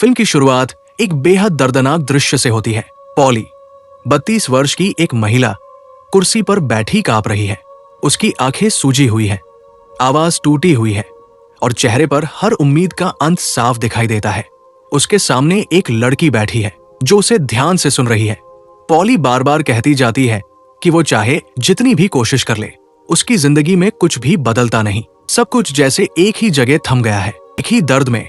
Film की शुरुआत एक बेहद दर्दनाक दृश्य से होती है। पॉली 32 वर्ष की एक महिला कुर्सी पर बैठी कांप रही है। उसकी आंखें सूजी हुई है, आवाज टूटी हुई है और चेहरे पर हर उम्मीद का अंत साफ दिखाई देता है। उसके सामने एक लड़की बैठी है जो उसे ध्यान से सुन रही है। पॉली बार बार कहती जाती है कि वो चाहे जितनी भी कोशिश कर ले, उसकी जिंदगी में कुछ भी बदलता नहीं। सब कुछ जैसे एक ही जगह थम गया है, एक ही दर्द में,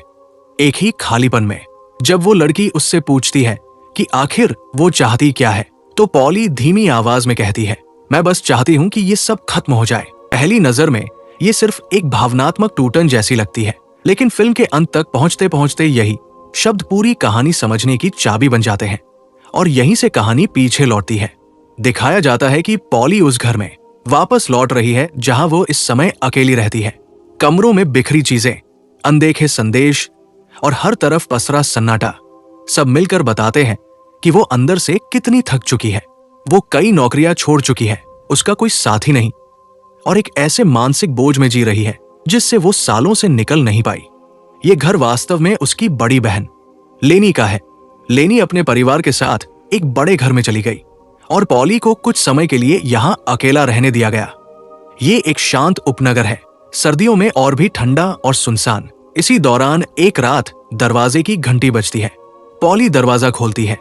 एक ही खालीपन में। जब वो लड़की उससे पूछती है कि आखिर वो चाहती क्या है, तो पॉली धीमी आवाज में कहती है, मैं बस चाहती हूं कि ये सब खत्म हो जाए। पहली नजर में ये सिर्फ एक भावनात्मक टूटन जैसी लगती है, लेकिन फिल्म के अंत तक पहुंचते पहुंचते यही शब्द पूरी कहानी समझने की चाबी बन जाते हैं और यहीं से कहानी पीछे लौटती है। दिखाया जाता है कि पॉली उस घर में वापस लौट रही है जहां वो इस समय अकेली रहती है। कमरों में बिखरी चीजें, अनदेखे संदेश और हर तरफ पसरा सन्नाटा सब मिलकर बताते हैं कि वो अंदर से कितनी थक चुकी है। वो कई नौकरियां छोड़ चुकी है, उसका कोई साथी नहीं और एक ऐसे मानसिक बोझ में जी रही है जिससे वो सालों से निकल नहीं पाई। ये घर वास्तव में उसकी बड़ी बहन लेनी का है। लेनी अपने परिवार के साथ एक बड़े घर में चली गई और पॉली को कुछ समय के लिए यहाँ अकेला रहने दिया गया। ये एक शांत उपनगर है, सर्दियों में और भी ठंडा और सुनसान। इसी दौरान एक रात दरवाजे की घंटी बजती है। पॉली दरवाजा खोलती है।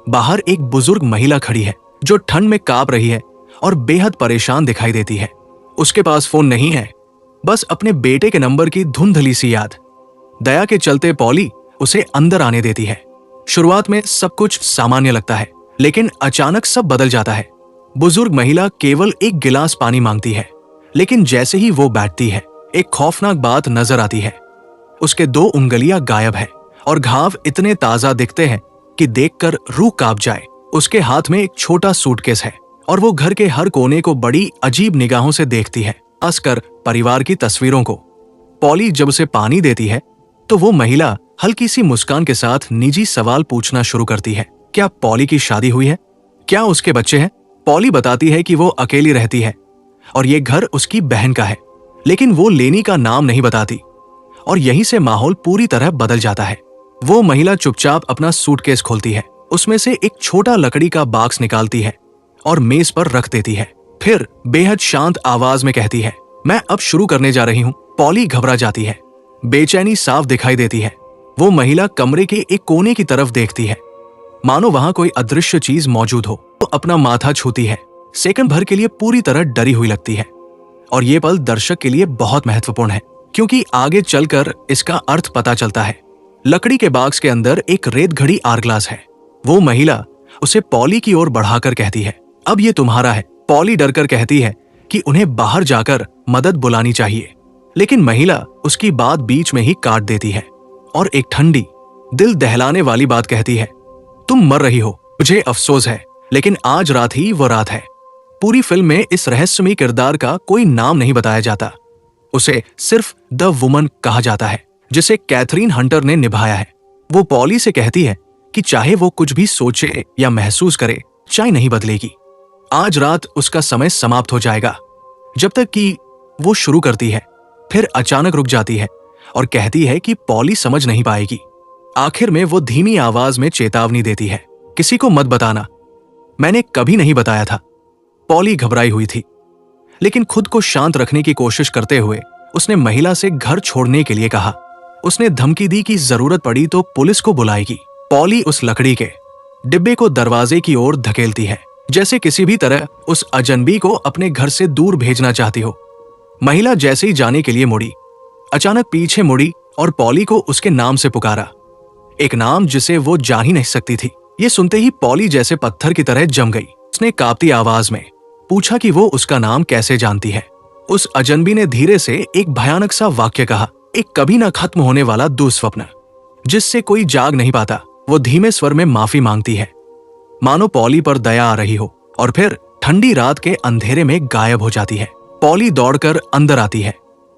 बाहर एक बुजुर्ग महिला खड़ी है जो ठंड में कांप रही है और बेहद परेशान दिखाई देती है। उसके पास फोन नहीं है, बस अपने बेटे के नंबर की धुंधली सी याद। दया के चलते पॉली उसे अंदर आने देती है। शुरुआत में सब कुछ सामान्य लगता है, लेकिन अचानक सब बदल जाता है। बुजुर्ग महिला केवल एक गिलास पानी मांगती है, लेकिन जैसे ही वो बैठती है, एक खौफनाक बात नजर आती है। उसके 2 उंगलियां गायब है और घाव इतने ताजा दिखते हैं कि देखकर रूह कांप जाए। उसके हाथ में एक छोटा सूटकेस है और वो घर के हर कोने को बड़ी अजीब निगाहों से देखती है, खासकर परिवार की तस्वीरों को। पॉली जब उसे पानी देती है तो वो महिला हल्की सी मुस्कान के साथ निजी सवाल पूछना शुरू करती है। क्या पॉली की शादी हुई है? क्या उसके बच्चे हैं? पॉली बताती है कि वो अकेली रहती है और ये घर उसकी बहन का है, लेकिन वो लेनी का नाम नहीं बताती और यहीं से माहौल पूरी तरह बदल जाता है। वो महिला चुपचाप अपना सूटकेस खोलती है, उसमें से एक छोटा लकड़ी का बॉक्स निकालती है और मेज पर रख देती है। फिर बेहद शांत आवाज में कहती है, मैं अब शुरू करने जा रही हूँ। पॉली घबरा जाती है, बेचैनी साफ दिखाई देती है। वो महिला कमरे के एक कोने की तरफ देखती है, मानो वहां कोई अदृश्य चीज मौजूद हो। तो अपना माथा छूती है, सेकंड भर के लिए पूरी तरह डरी हुई लगती है और ये पल दर्शक के लिए बहुत महत्वपूर्ण है, क्योंकि आगे चलकर इसका अर्थ पता चलता है। लकड़ी के बॉक्स के अंदर एक रेत घड़ी आरग्लास है। वो महिला उसे पॉली की ओर बढ़ाकर कहती है, अब ये तुम्हारा है। पॉली डरकर कहती है कि उन्हें बाहर जाकर मदद बुलानी चाहिए, लेकिन महिला उसकी बात बीच में ही काट देती है और एक ठंडी, दिल दहलाने वाली बात कहती है, तुम मर रही हो, मुझे अफसोस है, लेकिन आज रात ही वो रात है। पूरी फिल्म में इस रहस्यमयी किरदार का कोई नाम नहीं बताया जाता। उसे सिर्फ द वुमन कहा जाता है, जिसे कैथरीन हंटर ने निभाया है। वो पॉली से कहती है कि चाहे वो कुछ भी सोचे या महसूस करे, चाय नहीं बदलेगी। आज रात उसका समय समाप्त हो जाएगा। जब तक कि वो शुरू करती है, फिर अचानक रुक जाती है और कहती है कि पॉली समझ नहीं पाएगी। आखिर में वो धीमी आवाज में चेतावनी देती है, किसी को मत बताना, मैंने कभी नहीं बताया था। पॉली घबराई हुई थी, लेकिन खुद को शांत रखने की कोशिश करते हुए उसने महिला से घर छोड़ने के लिए कहा। उसने धमकी दी कि जरूरत पड़ी तो पुलिस को बुलाएगी। पॉली उस लकड़ी के डिब्बे को दरवाजे की ओर धकेलती है, जैसे किसी भी तरह उस अजनबी को अपने घर से दूर भेजना चाहती हो। महिला जैसे ही जाने के लिए मुड़ी, अचानक पीछे मुड़ी और पॉली को उसके नाम से पुकारा, एक नाम जिसे वो जान ही नहीं सकती थी। ये सुनते ही पॉली जैसे पत्थर की तरह जम गई। उसने कांपती आवाज में पूछा कि वो उसका नाम कैसे जानती है। उस अजनबी ने धीरे से एक भयानक सा वाक्य कहा, एक कभी न खत्म होने वाला दुस्वप्न जिससे कोई जाग नहीं पाता। वो धीमे स्वर में माफी मांगती है, मानो पॉली पर दया आ रही हो, और फिर ठंडी रात के अंधेरे में गायब हो जाती है। पॉली दौड़कर अंदर आती है,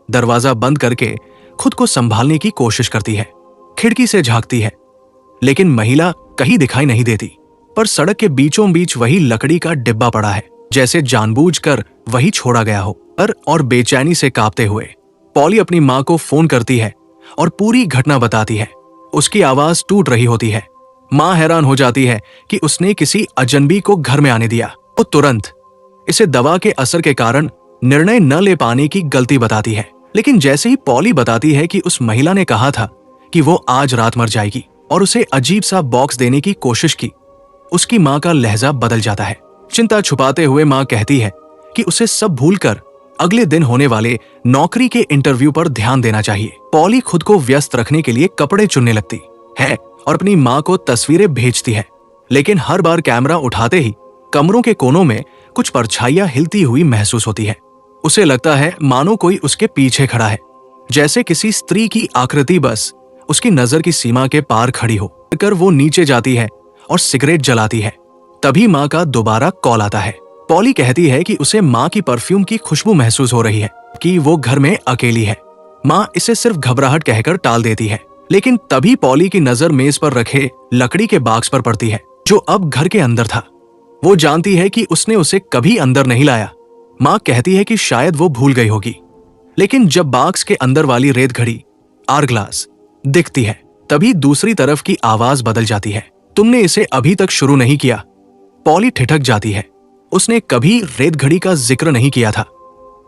दरवाजा बंद करके खुद को संभालने की कोशिश करती है। खिड़की से झांकती है, लेकिन महिला कहीं दिखाई नहीं देती। पर सड़क के बीचों बीच वही लकड़ी का डिब्बा पड़ा है, जैसे जानबूझकर वही छोड़ा गया हो। और बेचैनी से कांपते हुए पॉली अपनी माँ को फोन करती है और पूरी घटना बताती है। उसकी आवाज टूट रही होती है। माँ हैरान हो जाती है कि उसने किसी अजनबी को घर में आने दिया। वो तुरंत इसे दवा के असर के कारण निर्णय न ले पाने की गलती बताती है। लेकिन जैसे ही पॉली बताती है कि उस महिला ने कहा था कि वो आज रात मर जाएगी और उसे अजीब सा बॉक्स देने की कोशिश की, उसकी माँ का लहजा बदल जाता है। चिंता छुपाते हुए माँ कहती है कि उसे सब भूलकर अगले दिन होने वाले नौकरी के इंटरव्यू पर ध्यान देना चाहिए। पॉली खुद को व्यस्त रखने के लिए कपड़े चुनने लगती है और अपनी माँ को तस्वीरें भेजती है। लेकिन हर बार कैमरा उठाते ही कमरों के कोनों में कुछ परछाइयां हिलती हुई महसूस होती है। उसे लगता है मानो कोई उसके पीछे खड़ा है, जैसे किसी स्त्री की आकृति बस उसकी नजर की सीमा के पार खड़ी हो कर। वो नीचे जाती है और सिगरेट जलाती है। तभी माँ का दोबारा कॉल आता है। पॉली कहती है कि उसे माँ की परफ्यूम की खुशबू महसूस हो रही है कि वो घर में अकेली है। माँ इसे सिर्फ घबराहट कहकर टाल देती है। लेकिन तभी पॉली की नजर मेज पर रखे लकड़ी के बॉक्स पर पड़ती है, जो अब घर के अंदर था। वो जानती है कि उसने उसे कभी अंदर नहीं लाया। माँ कहती है कि शायद वो भूल गई होगी। लेकिन जब बॉक्स के अंदर वाली रेत घड़ी आरग्लास दिखती है, तभी दूसरी तरफ की आवाज बदल जाती है। तुमने इसे अभी तक शुरू नहीं किया। पॉली ठिठक जाती है। उसने कभी रेत घड़ी का जिक्र नहीं किया था।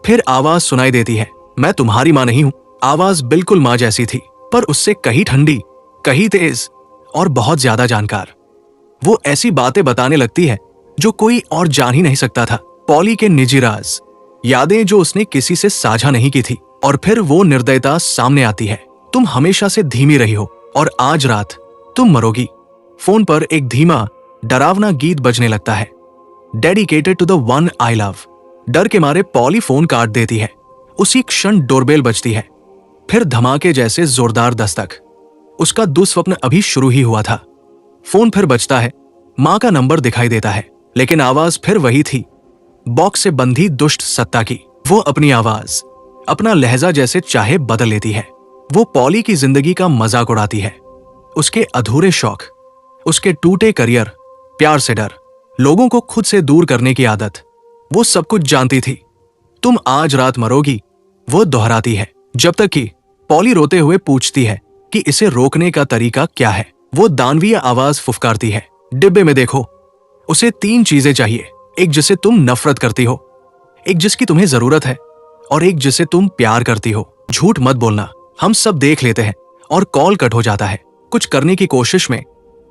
फिर आवाज सुनाई देती है, मैं तुम्हारी माँ नहीं हूं। आवाज बिल्कुल माँ जैसी थी, पर उससे कहीं ठंडी, कहीं तेज और बहुत ज्यादा जानकार। वो ऐसी बातें बताने लगती है जो कोई और जान ही नहीं सकता था। पॉली के निजी राज, यादें जो उसने किसी से साझा नहीं की थी। और फिर वो निर्दयता सामने आती है। तुम हमेशा से धीमी रही हो और आज रात तुम मरोगी। फोन पर एक धीमा डरावना गीत बजने लगता है, dedicated to the one I love. डर के मारे पॉली फोन काट देती है। उसी क्षण डोरबेल बजती है। फिर धमाके जैसे जोरदार दस्तक। उसका दुस्वप्न अभी शुरू ही हुआ था। फोन फिर बजता है। माँ का नंबर दिखाई देता है, लेकिन आवाज फिर वही थी, बॉक्स से बंधी दुष्ट सत्ता की। वो अपनी आवाज, अपना लहजा जैसे चाहे बदल लेती है। वो पॉली की जिंदगी का मजाक उड़ाती है, उसके अधूरे शौक, उसके टूटे करियर, प्यार से डर, लोगों को खुद से दूर करने की आदत। वो सब कुछ जानती थी। तुम आज रात मरोगी, वो दोहराती है, जब तक कि पॉली रोते हुए पूछती है कि इसे रोकने का तरीका क्या है। वो दानवीय आवाज फुफकारती है, डिब्बे में देखो। उसे 3 चीजें चाहिए, एक जिसे तुम नफरत करती हो, एक जिसकी तुम्हें जरूरत है, और एक जिसे तुम प्यार करती हो। झूठ मत बोलना, हम सब देख लेते हैं। और कॉल कट हो जाता है। कुछ करने की कोशिश में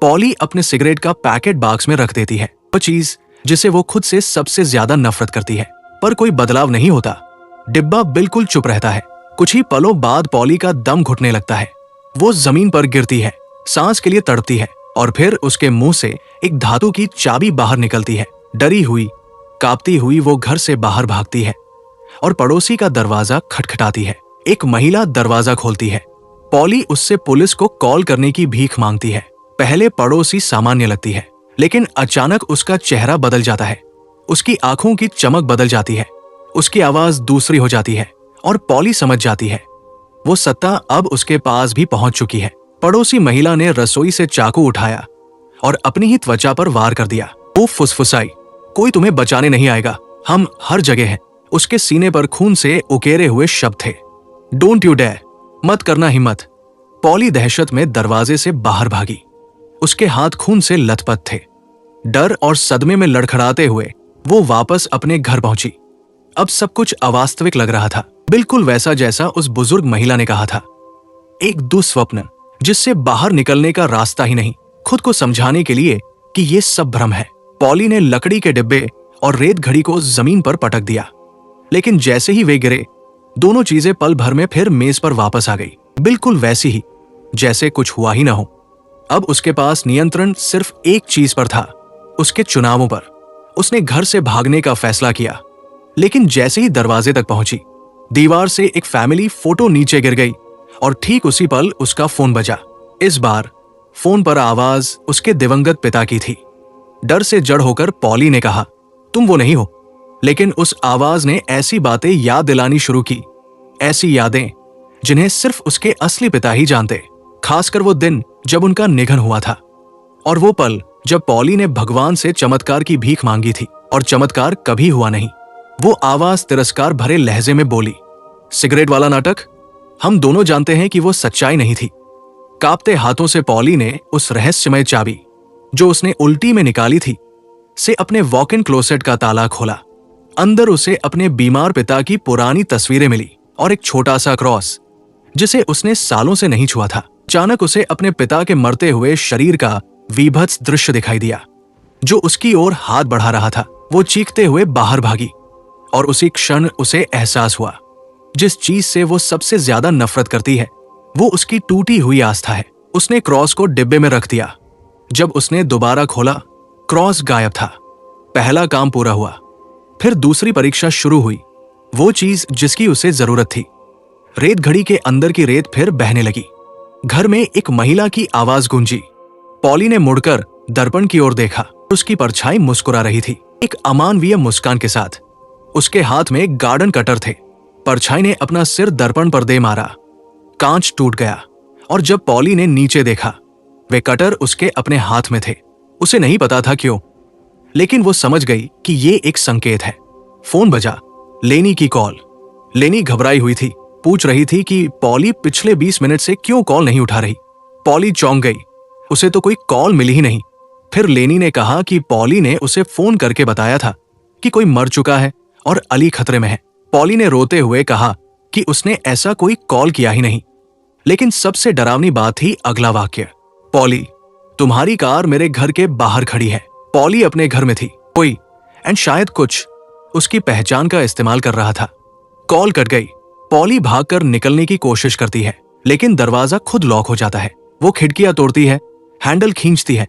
पॉली अपने सिगरेट का पैकेट बॉक्स में रख देती है, वो चीज जिसे वो खुद से सबसे ज्यादा नफरत करती है। पर कोई बदलाव नहीं होता। डिब्बा बिल्कुल चुप रहता है। कुछ ही पलों बाद पॉली का दम घुटने लगता है। वो जमीन पर गिरती है, सांस के लिए तड़पती है, और फिर उसके मुंह से एक धातु की चाबी बाहर निकलती है। डरी हुई, कांपती हुई वो घर से बाहर भागती है और पड़ोसी का दरवाजा खटखटाती है। एक महिला दरवाजा खोलती है। पॉली उससे पुलिस को कॉल करने की भीख मांगती है। पहले पड़ोसी सामान्य लगती है, लेकिन अचानक उसका चेहरा बदल जाता है। उसकी आंखों की चमक बदल जाती है, उसकी आवाज दूसरी हो जाती है, और पॉली समझ जाती है वो सत्ता अब उसके पास भी पहुंच चुकी है। पड़ोसी महिला ने रसोई से चाकू उठाया और अपनी ही त्वचा पर वार कर दिया। वो फुसफुसाई, कोई तुम्हें बचाने नहीं आएगा, हम हर जगह हैं। उसके सीने पर खून से उकेरे हुए शब्द थे, डोंट यू डेयर, मत करना हिम्मत। पॉली दहशत में दरवाजे से बाहर भागी। उसके हाथ खून से लथपथ थे। डर और सदमे में लड़खड़ाते हुए वो वापस अपने घर पहुंची। अब सब कुछ अवास्तविक लग रहा था, बिल्कुल वैसा जैसा उस बुजुर्ग महिला ने कहा था। एक दुस्वप्न जिससे बाहर निकलने का रास्ता ही नहीं। खुद को समझाने के लिए कि ये सब भ्रम है, पॉली ने लकड़ी के डिब्बे और रेत घड़ी को जमीन पर पटक दिया। लेकिन जैसे ही वे गिरे, दोनों चीजें पल भर में फिर मेज पर वापस आ गई, बिल्कुल वैसी ही जैसे कुछ हुआ ही ना हो। अब उसके पास नियंत्रण सिर्फ एक चीज पर था, उसके चुनावों पर। उसने घर से भागने का फैसला किया, लेकिन जैसे ही दरवाजे तक पहुंची, दीवार से एक फैमिली फोटो नीचे गिर गई और ठीक उसी पल उसका फोन बजा। इस बार फोन पर आवाज उसके दिवंगत पिता की थी। डर से जड़ होकर पॉली ने कहा, तुम वो नहीं हो। लेकिन उस आवाज ने ऐसी बातें याद दिलानी शुरू की, ऐसी यादें जिन्हें सिर्फ उसके असली पिता ही जानते। खासकर वो दिन जब उनका निधन हुआ था, और वो पल जब पॉली ने भगवान से चमत्कार की भीख मांगी थी और चमत्कार कभी हुआ नहीं। वो आवाज तिरस्कार भरे लहजे में बोली, सिगरेट वाला नाटक, हम दोनों जानते हैं कि वो सच्चाई नहीं थी, कांपते हाथों से पॉली ने उस रहस्यमय चाबी जो उसने उल्टी में निकाली थी से अपने वॉक इन क्लोसेट का ताला खोला। अंदर उसे अपने बीमार पिता की पुरानी तस्वीरें मिली और एक छोटा सा क्रॉस जिसे उसने सालों से नहीं छुआ था। अचानक उसे अपने पिता के मरते हुए शरीर का वीभत्स दृश्य दिखाई दिया जो उसकी ओर हाथ बढ़ा रहा था। वो चीखते हुए बाहर भागी और उसी क्षण उसे एहसास हुआ जिस चीज से वो सबसे ज्यादा नफरत करती है वो उसकी टूटी हुई आस्था है। उसने क्रॉस को डिब्बे में रख दिया। जब उसने दोबारा खोला, क्रॉस गायब था। पहला काम पूरा हुआ। फिर दूसरी परीक्षा शुरू हुई, वो चीज जिसकी उसे जरूरत थी। रेत घड़ी के अंदर की रेत फिर बहने लगी। घर में एक महिला की आवाज गूंजी। पॉली ने मुड़कर दर्पण की ओर देखा। उसकी परछाई मुस्कुरा रही थी, एक अमानवीय मुस्कान के साथ। उसके हाथ में गार्डन कटर थे। परछाई ने अपना सिर दर्पण पर दे मारा। कांच टूट गया और जब पॉली ने नीचे देखा, वे कटर उसके अपने हाथ में थे। उसे नहीं पता था क्यों, लेकिन वो समझ गई कि ये एक संकेत है। फोन बजा। लेनी की कॉल। लेनी घबराई हुई थी, पूछ रही थी कि पॉली पिछले 20 मिनट से क्यों कॉल नहीं उठा रही। पॉली चौंक गई, उसे तो कोई कॉल मिली ही नहीं। फिर लेनी ने कहा कि पॉली ने उसे फोन करके बताया था कि कोई मर चुका है और अली खतरे में है। पॉली ने रोते हुए कहा कि उसने ऐसा कोई कॉल किया ही नहीं। लेकिन सबसे डरावनी बात थी अगला वाक्य, पॉली, तुम्हारी कार मेरे घर के बाहर खड़ी है। पॉली अपने घर में थी। कोई एंड शायद कुछ उसकी पहचान का इस्तेमाल कर रहा था। कॉल कट गई। पॉली भागकर निकलने की कोशिश करती है, लेकिन दरवाजा खुद लॉक हो जाता है। वो खिड़कियां तोड़ती है, हैंडल खींचती है,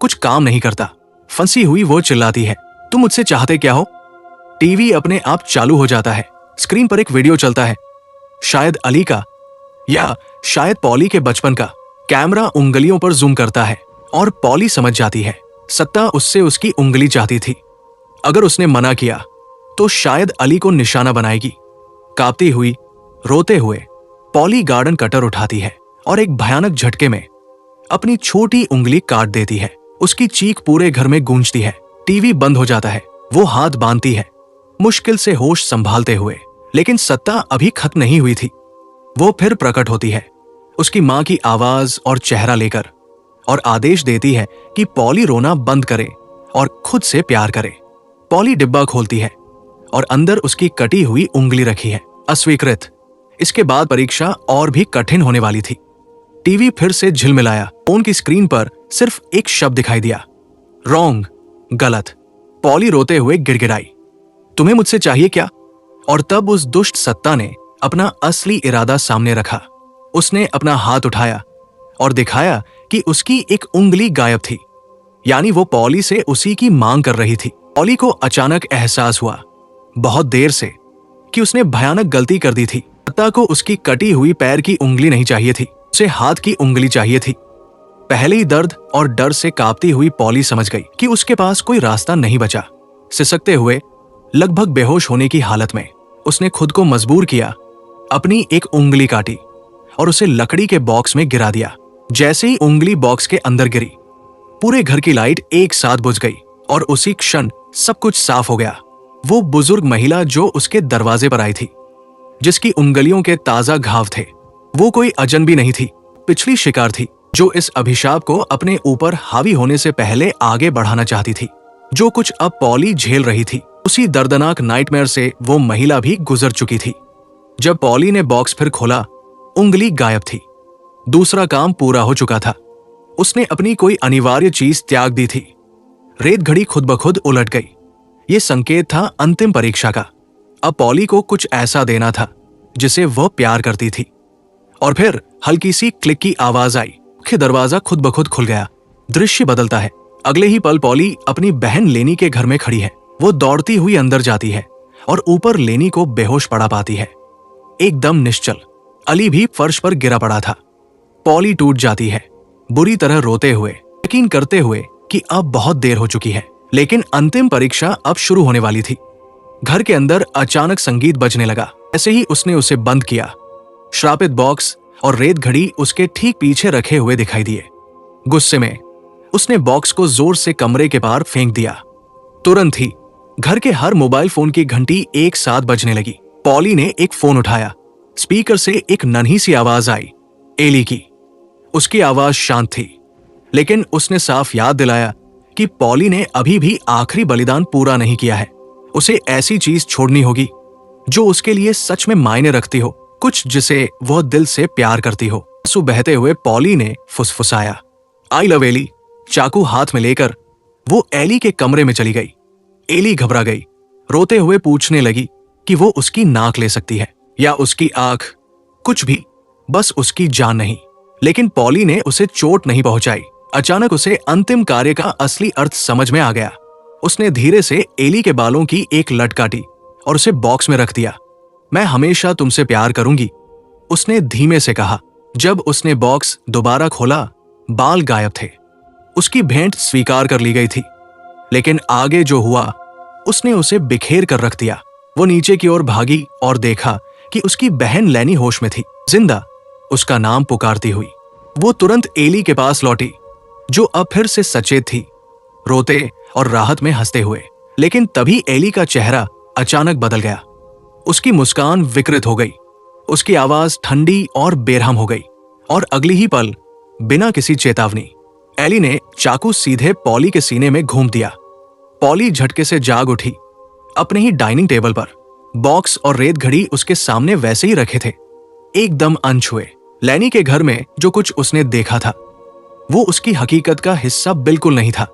कुछ काम नहीं करता। फंसी हुई वो चिल्लाती है, तुम मुझसे चाहते क्या हो? टीवी अपने आप चालू हो जाता है। स्क्रीन पर एक वीडियो चलता है, शायद अली का या शायद पॉली के बचपन का। कैमरा उंगलियों पर जूम करता है और पॉली समझ जाती है सत्ता उससे उसकी उंगली चाहती थी। अगर उसने मना किया तो शायद अली को निशाना बनाएगी। कांपती हुई, रोते हुए पॉली गार्डन कटर उठाती है और एक भयानक झटके में अपनी छोटी उंगली काट देती है। उसकी चीख पूरे घर में गूंजती है। टीवी बंद हो जाता है। वो हाथ बांधती है, मुश्किल से होश संभालते हुए, लेकिन सत्ता अभी खत्म नहीं हुई थी। वो फिर प्रकट होती है, उसकी मां की आवाज और चेहरा लेकर, और आदेश देती है कि पॉली रोना बंद करे और खुद से प्यार करे। पॉली डिब्बा खोलती है और अंदर उसकी कटी हुई उंगली रखी है, अस्वीकृत। इसके बाद परीक्षा और भी कठिन होने वाली थी। टीवी फिर से झिलमिलाया। फोन की स्क्रीन पर सिर्फ एक शब्द दिखाई दिया, रॉन्ग, गलत। पॉली रोते हुए गिड़गिड़ाई, तुम्हें मुझसे चाहिए क्या? और तब उस दुष्ट सत्ता ने अपना असली इरादा सामने रखा। उसने अपना हाथ उठाया और दिखाया कि उसकी एक उंगली गायब थी, यानी वो पॉली से उसी की मांग कर रही थी। पॉली को अचानक एहसास हुआ, बहुत देर से, कि उसने भयानक गलती कर दी थी। सत्ता को उसकी कटी हुई पैर की उंगली नहीं चाहिए थी, उसे हाथ की उंगली चाहिए थी। पहले ही दर्द और डर से कांपती हुई पॉली समझ गई कि उसके पास कोई रास्ता नहीं बचा। सिसकते हुए, लगभग बेहोश होने की हालत में, उसने खुद को मजबूर किया, अपनी एक उंगली काटी और उसे लकड़ी के बॉक्स में गिरा दिया। जैसे ही उंगली बॉक्स के अंदर गिरी, पूरे घर की लाइट एक साथ बुझ गई और उसी क्षण सब कुछ साफ हो गया। वो बुजुर्ग महिला जो उसके दरवाजे पर आई थी, जिसकी उंगलियों के ताजा घाव थे, वो कोई अजनबी नहीं थी, पिछली शिकार थी जो इस अभिशाप को अपने ऊपर हावी होने से पहले आगे बढ़ाना चाहती थी। जो कुछ अब पॉली झेल रही थी, उसी दर्दनाक नाइटमेयर से वो महिला भी गुजर चुकी थी। जब पॉली ने बॉक्स फिर खोला, उंगली गायब थी। दूसरा काम पूरा हो चुका था। उसने अपनी कोई अनिवार्य चीज त्याग दी थी। रेत घड़ी खुद ब खुद उलट गई। ये संकेत था अंतिम परीक्षा का। अब पॉली को कुछ ऐसा देना था जिसे वह प्यार करती थी। और फिर हल्की सी क्लिक की आवाज आई। मुख्य दरवाजा खुद ब खुद खुल गया। दृश्य बदलता है। अगले ही पल पॉली अपनी बहन लेनी के घर में खड़ी है। वो दौड़ती हुई अंदर जाती है और ऊपर लेनी को बेहोश पड़ा पाती है, एकदम निश्चल। अली भी फर्श पर गिरा पड़ा था। पॉली टूट जाती है, बुरी तरह रोते हुए, यकीन करते हुए कि अब बहुत देर हो चुकी है। लेकिन अंतिम परीक्षा अब शुरू होने वाली थी। घर के अंदर अचानक संगीत बजने लगा। ऐसे ही उसने उसे बंद किया। श्रापित बॉक्स और रेत घड़ी उसके ठीक पीछे रखे हुए दिखाई दिए। गुस्से में उसने बॉक्स को जोर से कमरे के पार फेंक दिया। तुरंत ही घर के हर मोबाइल फोन की घंटी एक साथ बजने लगी। पॉली ने एक फोन उठाया। स्पीकर से एक नन्ही सी आवाज आई, एली की। उसकी आवाज शांत थी, लेकिन उसने साफ याद दिलाया कि पॉली ने अभी भी आखिरी बलिदान पूरा नहीं किया है। उसे ऐसी चीज छोड़नी होगी जो उसके लिए सच में मायने रखती हो, कुछ जिसे वह दिल से प्यार करती हो। आंसू बहते हुए पॉली ने फुसफुसाया, आई लव एली। चाकू हाथ में लेकर वो एली के कमरे में चली गई। एली घबरा गई, रोते हुए पूछने लगी कि वो उसकी नाक ले सकती है या उसकी आंख, कुछ भी, बस उसकी जान नहीं। लेकिन पॉली ने उसे चोट नहीं पहुंचाई। अचानक उसे अंतिम कार्य का असली अर्थ समझ में आ गया। उसने धीरे से एली के बालों की एक लट काटी और उसे बॉक्स में रख दिया। मैं हमेशा तुमसे प्यार करूंगी, उसने धीमे से कहा। जब उसने बॉक्स दोबारा खोला, बाल गायब थे। उसकी भेंट स्वीकार कर ली गई थी, लेकिन आगे जो हुआ उसने उसे बिखेर कर रख दिया। वो नीचे की ओर भागी और देखा कि उसकी बहन लैनी होश में थी, जिंदा, उसका नाम पुकारती हुई। वो तुरंत एली के पास लौटी, जो अब फिर से सचेत थी, रोते और राहत में हंसते हुए। लेकिन तभी एली का चेहरा अचानक बदल गया। उसकी मुस्कान विकृत हो गई, उसकी आवाज ठंडी और बेरहम हो गई, और अगली ही पल, बिना किसी चेतावनी, एली ने चाकू सीधे पॉली के सीने में घूम दिया। पॉली झटके से जाग उठी। अपने ही डाइनिंग टेबल पर बॉक्स और रेत घड़ी उसके सामने वैसे ही रखे थे, एकदम अनछुए। लैनी के घर में जो कुछ उसने देखा था वो उसकी हकीकत का हिस्सा बिल्कुल नहीं था।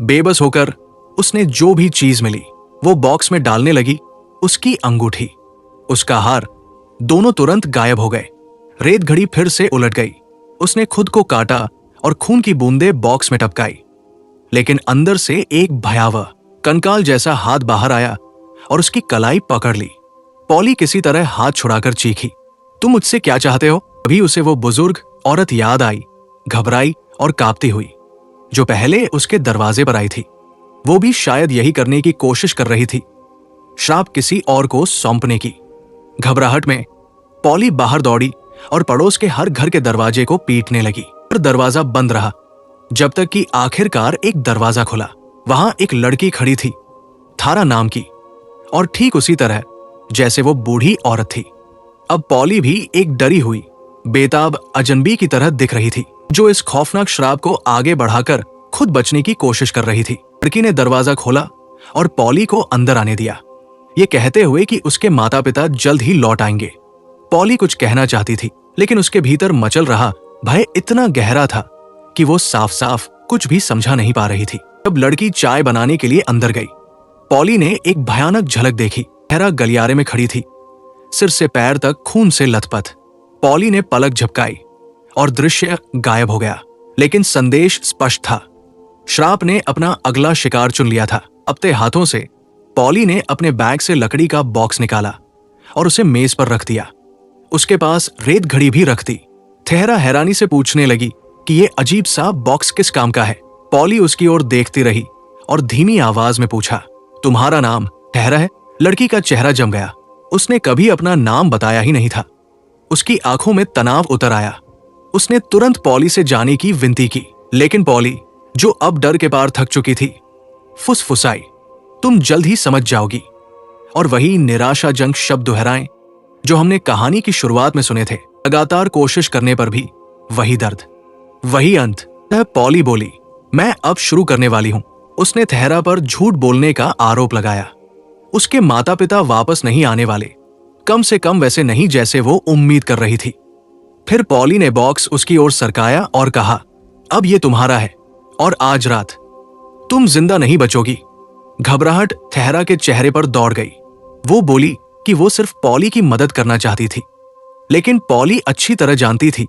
बेबस होकर उसने जो भी चीज मिली वो बॉक्स में डालने लगी। उसकी अंगूठी, उसका हार, दोनों तुरंत गायब हो गए। रेत घड़ी फिर से उलट गई। उसने खुद को काटा और खून की बूंदें बॉक्स में टपकाई। लेकिन अंदर से एक भयावह कंकाल जैसा हाथ बाहर आया और उसकी कलाई पकड़ ली। पॉली किसी तरह हाथ छुड़ाकर चीखी, तुम मुझसे क्या चाहते हो? अभी उसे वो बुजुर्ग औरत याद आई, घबराई और कांपती हुई, जो पहले उसके दरवाजे पर आई थी। वो भी शायद यही करने की कोशिश कर रही थी, श्राप किसी और को सौंपने की। घबराहट में पॉली बाहर दौड़ी और पड़ोस के हर घर के दरवाजे को पीटने लगी, पर दरवाजा बंद रहा, जब तक कि आखिरकार एक दरवाजा खुला। वहां एक लड़की खड़ी थी, थारा नाम की, और ठीक उसी तरह जैसे वो बूढ़ी औरत थी। अब पॉली भी एक डरी हुई, बेताब अजनबी की तरह दिख रही थी, जो इस खौफनाक श्राप को आगे बढ़ाकर खुद बचने की कोशिश कर रही थी। लड़की ने दरवाजा खोला और पॉली को अंदर आने दिया, ये कहते हुए कि उसके माता पिता जल्द ही लौट आएंगे। पॉली कुछ कहना चाहती थी, लेकिन उसके भीतर मचल रहा भय इतना गहरा था कि वो साफ साफ कुछ भी समझा नहीं पा रही थी। जब लड़की चाय बनाने के लिए अंदर गई, पॉली ने एक भयानक झलक देखी। ठहरा गलियारे में खड़ी थी, सिर से पैर तक खून से लथपथ। पॉली ने पलक झपकाई और दृश्य गायब हो गया, लेकिन संदेश स्पष्ट था। श्राप ने अपना अगला शिकार चुन लिया था। अपने हाथों से पॉली ने अपने बैग से लकड़ी का बॉक्स निकाला और उसे मेज पर रख दिया। उसके पास रेत घड़ी भी रख दी। ठहरा हैरानी से पूछने लगी कि ये अजीब सा बॉक्स किस काम का है। पॉली उसकी ओर देखती रही और धीमी आवाज में पूछा, तुम्हारा नाम ठहरा है? लड़की का चेहरा जम गया। उसने कभी अपना नाम बताया ही नहीं था। उसकी आंखों में तनाव उतर आया। उसने तुरंत पॉली से जाने की विनती की, लेकिन पॉली, जो अब डर के पार थक चुकी थी, फुसफुसाई, तुम जल्द ही समझ जाओगी। और वही निराशाजनक शब्द दोहराए जो हमने कहानी की शुरुआत में सुने थे। लगातार कोशिश करने पर भी वही दर्द, वही अंत। पॉली बोली, मैं अब शुरू करने वाली हूं। उसने ठहरा पर झूठ बोलने का आरोप लगाया। उसके माता पिता वापस नहीं आने वाले, कम से कम वैसे नहीं जैसे वो उम्मीद कर रही थी। फिर पॉली ने बॉक्स उसकी ओर सरकाया और कहा, अब ये तुम्हारा है और आज रात तुम जिंदा नहीं बचोगी। घबराहट ठहरा के चेहरे पर दौड़ गई। वो बोली कि वो सिर्फ पॉली की मदद करना चाहती थी, लेकिन पॉली अच्छी तरह जानती थी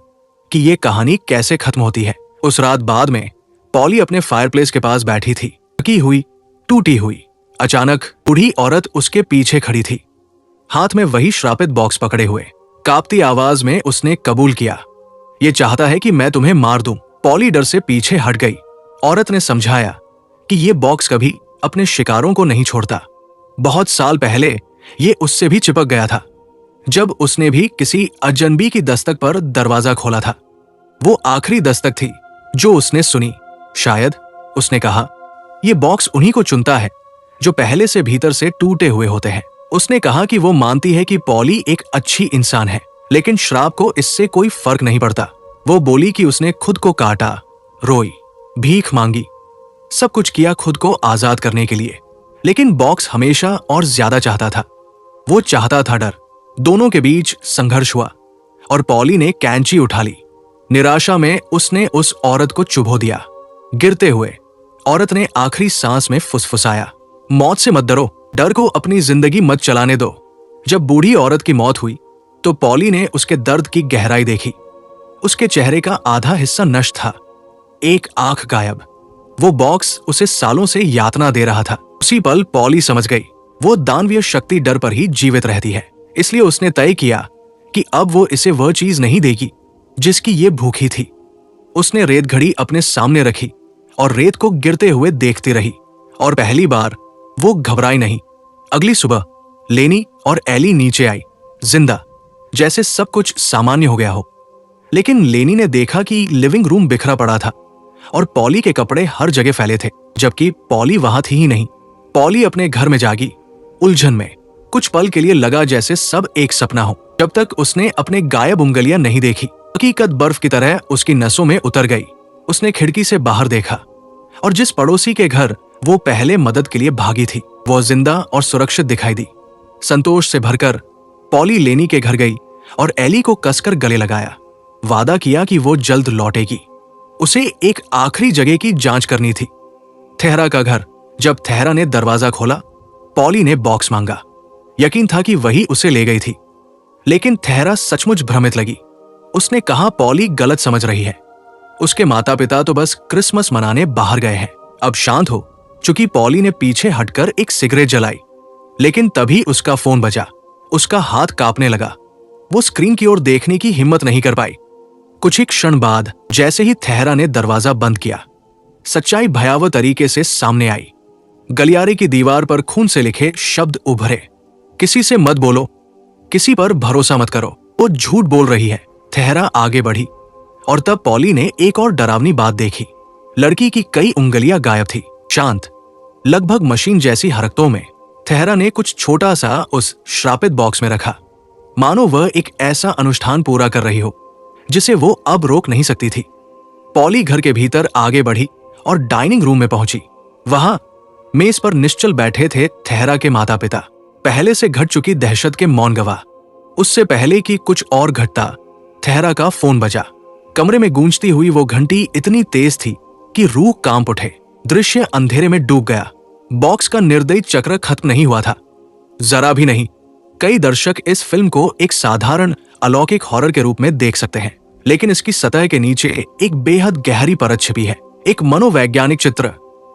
कि ये कहानी कैसे खत्म होती है। उस रात बाद में पॉली अपने फायरप्लेस के पास बैठी थी, थकी हुई, टूटी हुई। अचानक बूढ़ी औरत उसके पीछे खड़ी थी, हाथ में वही श्रापित बॉक्स पकड़े हुए। कांपती आवाज में उसने कबूल किया, ये चाहता है कि मैं तुम्हें मार दूं। पॉली डर से पीछे हट गई। औरत ने समझाया कि ये बॉक्स कभी अपने शिकारों को नहीं छोड़ता। बहुत साल पहले ये उससे भी चिपक गया था, जब उसने भी किसी अजनबी की दस्तक पर दरवाजा खोला था। वो आखिरी दस्तक थी जो उसने सुनी। शायद, उसने कहा, ये बॉक्स उन्हीं को चुनता है जो पहले से भीतर से टूटे हुए होते हैं। उसने कहा कि वो मानती है कि पॉली एक अच्छी इंसान है, लेकिन श्राप को इससे कोई फर्क नहीं पड़ता। वो बोली कि उसने खुद को काटा, रोई, भीख मांगी, सब कुछ किया खुद को आजाद करने के लिए, लेकिन बॉक्स हमेशा और ज्यादा चाहता था। वो चाहता था डर। दोनों के बीच संघर्ष हुआ और पॉली ने कैंची उठा ली। निराशा में उसने उस औरत को चुभो दिया। गिरते हुए औरत ने आखिरी सांस में फुसफुसाया, मौत से मत डरो, डर को अपनी जिंदगी मत चलाने दो। जब बूढ़ी औरत की मौत हुई तो पॉली ने उसके दर्द की गहराई देखी। उसके चेहरे का आधा हिस्सा नष्ट था, एक आंख गायब। वो बॉक्स उसे सालों से यातना दे रहा था। उसी पल पॉली समझ गई, वो दानवीय शक्ति डर पर ही जीवित रहती है। इसलिए उसने तय किया कि अब वो इसे वह चीज नहीं देगी जिसकी ये भूखी थी। उसने रेत घड़ी अपने सामने रखी और रेत को गिरते हुए देखती रही, और पहली बार वो घबराई नहीं। अगली सुबह लेनी और एली नीचे आई, जिंदा, जैसे सब कुछ सामान्य हो गया हो। लेकिन लेनी ने देखा कि लिविंग रूम बिखरा पड़ा था और पॉली के कपड़े हर जगह फैले थे, जबकि पॉली वहां थी ही नहीं। पॉली अपने घर में जागी, उलझन में। कुछ पल के लिए लगा जैसे सब एक सपना हो, जब तक उसने अपने गायब उंगलियां नहीं देखी। हकीकत बर्फ की तरह उसकी नसों में उतर गई। उसने खिड़की से बाहर देखा और जिस पड़ोसी के घर वो पहले मदद के लिए भागी थी, वो जिंदा और सुरक्षित दिखाई दी। संतोष से भरकर पॉली लेनी के घर गई और एली को कसकर गले लगाया। वादा किया कि वो जल्द लौटेगी। उसे एक आखिरी जगह की जांच करनी थी, थेहरा का घर। जब थेहरा ने दरवाजा खोला, पॉली ने बॉक्स मांगा। यकीन था कि वही उसे ले गई थी, लेकिन थेहरा सचमुच भ्रमित लगी। उसने कहा पॉली गलत समझ रही है, उसके माता पिता तो बस क्रिसमस मनाने बाहर गए हैं। अब शांत हो चुकी पॉली ने पीछे हटकर एक सिगरेट जलाई, लेकिन तभी उसका फोन बजा। उसका हाथ कांपने लगा। वो स्क्रीन की ओर देखने की हिम्मत नहीं कर पाई। कुछ ही क्षण बाद जैसे ही थेहरा ने दरवाजा बंद किया, सच्चाई भयावह तरीके से सामने आई। गलियारे की दीवार पर खून से लिखे शब्द उभरे, किसी से मत बोलो, किसी पर भरोसा मत करो, वो झूठ बोल रही है। थेहरा आगे बढ़ी और तब पॉली ने एक और डरावनी बात देखी। लड़की की कई उंगलियां गायब थी, शांत, लगभग मशीन जैसी हरकतों में। थेहरा ने कुछ छोटा सा उस श्रापित बॉक्स में रखा, मानो वह एक ऐसा अनुष्ठान पूरा कर रही हो जिसे वो अब रोक नहीं सकती थी। पॉली घर के भीतर आगे बढ़ी और डाइनिंग रूम में पहुंची। वहां मेज पर निश्चल बैठे थे थेहरा के माता पिता, पहले से घट चुकी दहशत के मौन गवाह। उससे पहले कि कुछ और घटता, थेहरा का फोन बजा। कमरे में गूंजती हुई वो घंटी इतनी तेज थी कि रूह कांप उठे। दृश्य अंधेरे में डूब गया। बॉक्स का निर्दयी चक्र खत्म नहीं हुआ था, जरा भी नहीं। कई दर्शक इस फिल्म को एक साधारण अलौकिक हॉरर के रूप में देख सकते हैं, लेकिन इसकी सतह के नीचे एक बेहद गहरी परत छिपी है। एक मनोवैज्ञानिक चित्र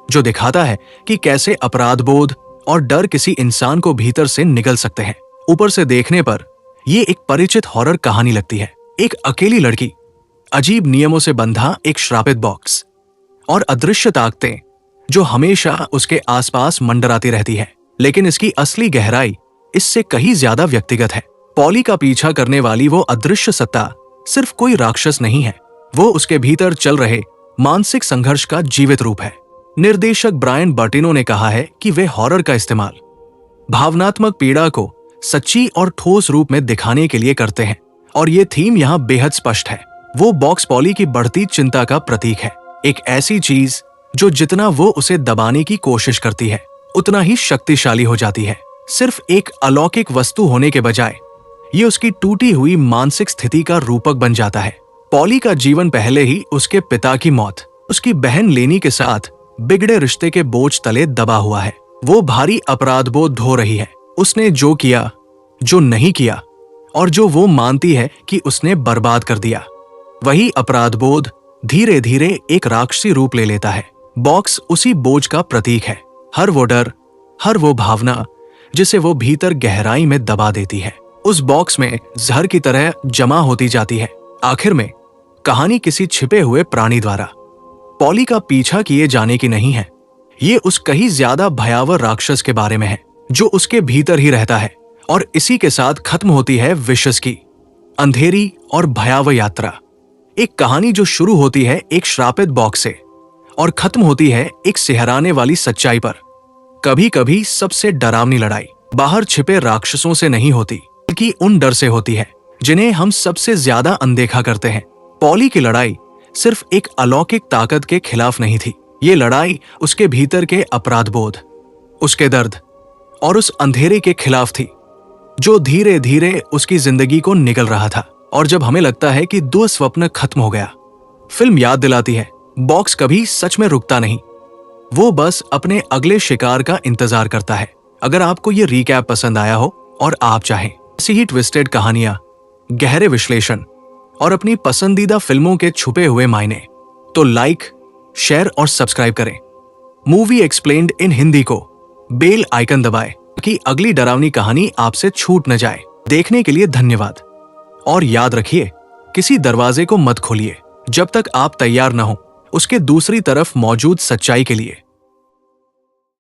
जो दिखाता है कि कैसे अपराध बोध और डर किसी इंसान को भीतर से निगल सकते हैं। ऊपर से देखने पर यह एक परिचित हॉरर कहानी लगती है। एक अकेली लड़की, अजीब नियमों से बंधा एक श्रापित बॉक्स और अदृश्य ताकतें जो हमेशा उसके आसपास मंडराती रहती है। लेकिन इसकी असली गहराई इससे कहीं ज्यादा व्यक्तिगत है। पॉली का पीछा करने वाली वो अदृश्य सत्ता सिर्फ कोई राक्षस नहीं है, वो उसके भीतर चल रहे मानसिक संघर्ष का जीवित रूप है। निर्देशक ब्रायन बर्टिनो ने कहा है कि वे हॉरर का इस्तेमाल भावनात्मक पीड़ा को सच्ची और ठोस रूप में दिखाने के लिए करते हैं, और ये थीम यहाँ बेहद स्पष्ट है। वो बॉक्स पॉली की बढ़ती चिंता का प्रतीक है, एक ऐसी चीज जो जितना वो उसे दबाने की कोशिश करती है उतना ही शक्तिशाली हो जाती है। सिर्फ एक अलौकिक वस्तु होने के बजाय ये उसकी टूटी हुई मानसिक स्थिति का रूपक बन जाता है। पॉली का जीवन पहले ही उसके पिता की मौत, उसकी बहन लेनी के साथ बिगड़े रिश्ते के बोझ तले दबा हुआ है। वो भारी अपराधबोध ढो रही है। उसने जो किया, जो नहीं किया और जो वो मानती है कि उसने बर्बाद कर दिया, वही अपराधबोध धीरे धीरे एक राक्षसी रूप ले लेता है। बॉक्स उसी बोझ का प्रतीक है, हर वो डर, हर वो भावना जिसे वो भीतर गहराई में दबा देती है, उस बॉक्स में जहर की तरह जमा होती जाती है। आखिर में कहानी किसी छिपे हुए प्राणी द्वारा पॉली का पीछा किए जाने की नहीं है, ये उस कहीं ज्यादा भयावह राक्षस के बारे में है जो उसके भीतर ही रहता है। और इसी के साथ खत्म होती है विशस की अंधेरी और भयावह यात्रा। एक कहानी जो शुरू होती है एक श्रापित बॉक्स से और खत्म होती है एक सिहराने वाली सच्चाई पर। कभी कभी सबसे डरावनी लड़ाई बाहर छिपे राक्षसों से नहीं होती, बल्कि उन डर से होती है जिन्हें हम सबसे ज्यादा अनदेखा करते हैं। पॉली की लड़ाई सिर्फ एक अलौकिक ताकत के खिलाफ नहीं थी। ये लड़ाई उसके भीतर के अपराध बोध, उसके दर्द और उस अंधेरे के खिलाफ थी जो धीरे धीरे उसकी जिंदगी को निगल रहा था। और जब हमें लगता है कि दुस्वप्न खत्म हो गया, फिल्म याद दिलाती है बॉक्स कभी सच में रुकता नहीं, वो बस अपने अगले शिकार का इंतजार करता है। अगर आपको ये रिकैप पसंद आया हो और आप चाहें ऐसी ही ट्विस्टेड कहानियां, गहरे विश्लेषण और अपनी पसंदीदा फिल्मों के छुपे हुए मायने, तो लाइक, शेयर और सब्सक्राइब करें। मूवी एक्सप्लेन्ड इन हिंदी को बेल आइकन दबाएं कि अगली डरावनी कहानी आपसे छूट न जाए। देखने के लिए धन्यवाद और याद रखिए, किसी दरवाजे को मत खोलिए जब तक आप तैयार न हो उसके दूसरी तरफ मौजूद सच्चाई के लिए।